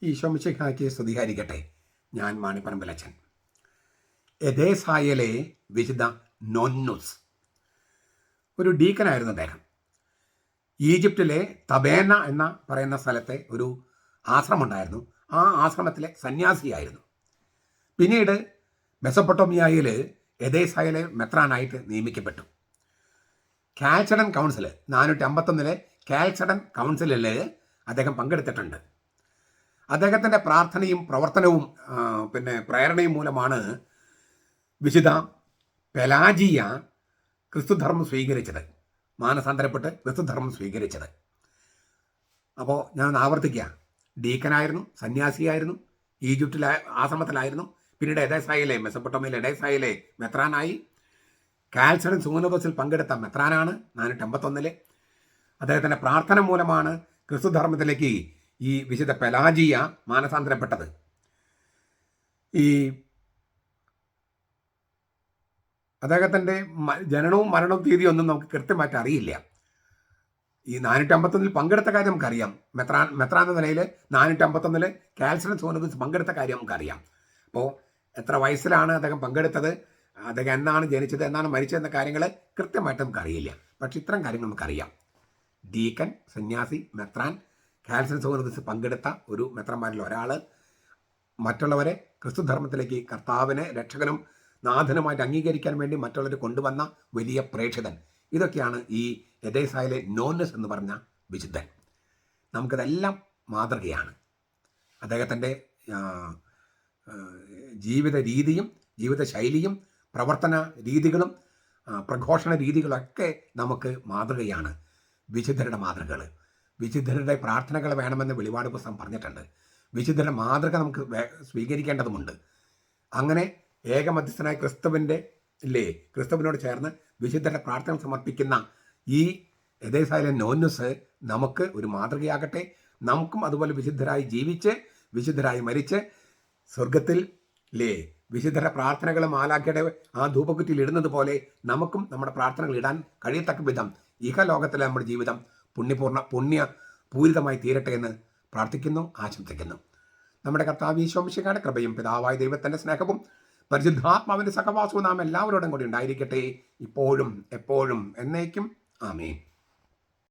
ഈശോ മിശിഹായ്ക്ക് സ്തുതിയായിരിക്കട്ടെ. ഞാൻ മാണിപ്പറമ്പിലച്ചൻ. എദേസായിലെ വിശുദ്ധ നോന്നൂസ് ഒരു ഡീക്കനായിരുന്നു അദ്ദേഹം. ഈജിപ്തിലെ തബേന എന്ന പറയുന്ന സ്ഥലത്തെ ഒരു ആശ്രമമുണ്ടായിരുന്നു. ആ ആശ്രമത്തിലെ സന്യാസിയായിരുന്നു. പിന്നീട് മെസൊപ്പൊട്ടോമിയയിൽ എദേസായിലെ മെത്രാനായിട്ട് നിയമിക്കപ്പെട്ടു. കാൽസഡൻ കൗൺസിൽ 451 കാൽസഡൻ കൗൺസിലിൽ അദ്ദേഹം പങ്കെടുത്തിട്ടുണ്ട്. അദ്ദേഹത്തിൻ്റെ പ്രാർത്ഥനയും പ്രവർത്തനവും പ്രേരണയും മൂലമാണ് വിശുദ്ധ പെലാജിയ ക്രിസ്തുധർമ്മം സ്വീകരിച്ചത്, മാനസാന്തരപ്പെട്ട് ക്രിസ്തുധർമ്മം സ്വീകരിച്ചത്. അപ്പോൾ ഞാൻ ആവർത്തിക്കുക, ഡീക്കനായിരുന്നു, സന്യാസിയായിരുന്നു, ഈജിപ്തിലെ ആശ്രമത്തിലായിരുന്നു. പിന്നീട് എദേസായിലെ മെസൊപ്പൊട്ടോമിയയിലെ എദേസായിലെ മെത്രാനായി. കാൽസഡൻ സൂനോദോസിൽ പങ്കെടുത്ത മെത്രാനാണ് 451. അദ്ദേഹത്തിൻ്റെ പ്രാർത്ഥന മൂലമാണ് ക്രിസ്തുധർമ്മത്തിലേക്ക് ഈ വിശുദ്ധ പെലാജിയ മാനസാന്തരപ്പെട്ടത്. ഈ അദ്ദേഹത്തിൻ്റെ ജനനവും മരണവും തീയതിയൊന്നും നമുക്ക് കൃത്യമായിട്ട് അറിയില്ല. ഈ 451 പങ്കെടുത്ത കാര്യം നമുക്കറിയാം. മെത്രാൻ എന്ന നിലയിൽ 451 കാൽസഡൻ സൂനോദോസ് പങ്കെടുത്ത കാര്യം നമുക്കറിയാം. അപ്പോൾ എത്ര വയസ്സിലാണ് അദ്ദേഹം പങ്കെടുത്തത്, അദ്ദേഹം എന്നാണ് ജനിച്ചത്, എന്നാണ് മരിച്ചതെന്ന കാര്യങ്ങൾ കൃത്യമായിട്ട് നമുക്കറിയില്ല. പക്ഷെ ഇത്തരം കാര്യങ്ങൾ നമുക്കറിയാം. ഡീക്കൻ, സന്യാസി, മെത്രാൻ, കാൽസഡൻ സൂനോദോസിൽ പങ്കെടുത്ത ഒരു മെത്രാന്മാരിൽ ഒരാൾ, മറ്റുള്ളവരെ ക്രിസ്തുധർമ്മത്തിലേക്ക് കർത്താവിനെ രക്ഷകനും നാഥനുമായിട്ട് അംഗീകരിക്കാൻ വേണ്ടി മറ്റുള്ളവരെ കൊണ്ടുവന്ന വലിയ പ്രേക്ഷിതൻ. ഇതൊക്കെയാണ് ഈ എദേസായിലെ നോന്നസ് എന്ന് പറഞ്ഞ വിശുദ്ധൻ. നമുക്കിതെല്ലാം മാതൃകയാണ്. അദ്ദേഹത്തിൻ്റെ ജീവിത രീതിയും ജീവിത ശൈലിയും പ്രവർത്തന രീതികളും പ്രഘോഷണ രീതികളൊക്കെ നമുക്ക് മാതൃകയാണ്. വിശുദ്ധരുടെ മാതൃകകൾ, വിശുദ്ധരുടെ പ്രാർത്ഥനകൾ വേണമെന്ന് വെളിപാട് പുസ്തകം പറഞ്ഞിട്ടുണ്ട്. വിശുദ്ധരുടെ മാതൃക നമുക്ക് സ്വീകരിക്കേണ്ടതുമുണ്ട്. അങ്ങനെ ഏകമധ്യസ്ഥനായ ക്രിസ്തുവിനോട് ചേർന്ന് വിശുദ്ധരുടെ പ്രാർത്ഥന സമർപ്പിക്കുന്ന ഈ എദേസായിലെ നോന്നൂസ് നമുക്ക് ഒരു മാതൃകയാകട്ടെ. നമുക്കും അതുപോലെ വിശുദ്ധരായി ജീവിച്ച് വിശുദ്ധരായി മരിച്ച് സ്വർഗത്തിൽ വിശുദ്ധരുടെ പ്രാർത്ഥനകൾ മാലാഖയുടെ ആ ധൂപക്കുറ്റിയിൽ ഇടുന്നത് പോലെ നമുക്കും നമ്മുടെ പ്രാർത്ഥനകൾ ഇടാൻ കഴിയത്തക്ക വിധം ഇഹലോകത്തിലെ നമ്മുടെ ജീവിതം പുണ്യപൂരിതമായി തീരട്ടെ എന്ന് പ്രാർത്ഥിക്കുന്നു, ആശംസിക്കുന്നു. നമ്മുടെ കർത്താവ് ഈശോ മിശിഹായുടെ കൃപയും പിതാവായ ദൈവത്തിൻ്റെ സ്നേഹവും പരിശുദ്ധാത്മാവിൻ്റെ സഹവാസവും നാം എല്ലാവരോടും കൂടി ഉണ്ടായിരിക്കട്ടെ, ഇപ്പോഴും എപ്പോഴും എന്നേക്കും. ആമേൻ.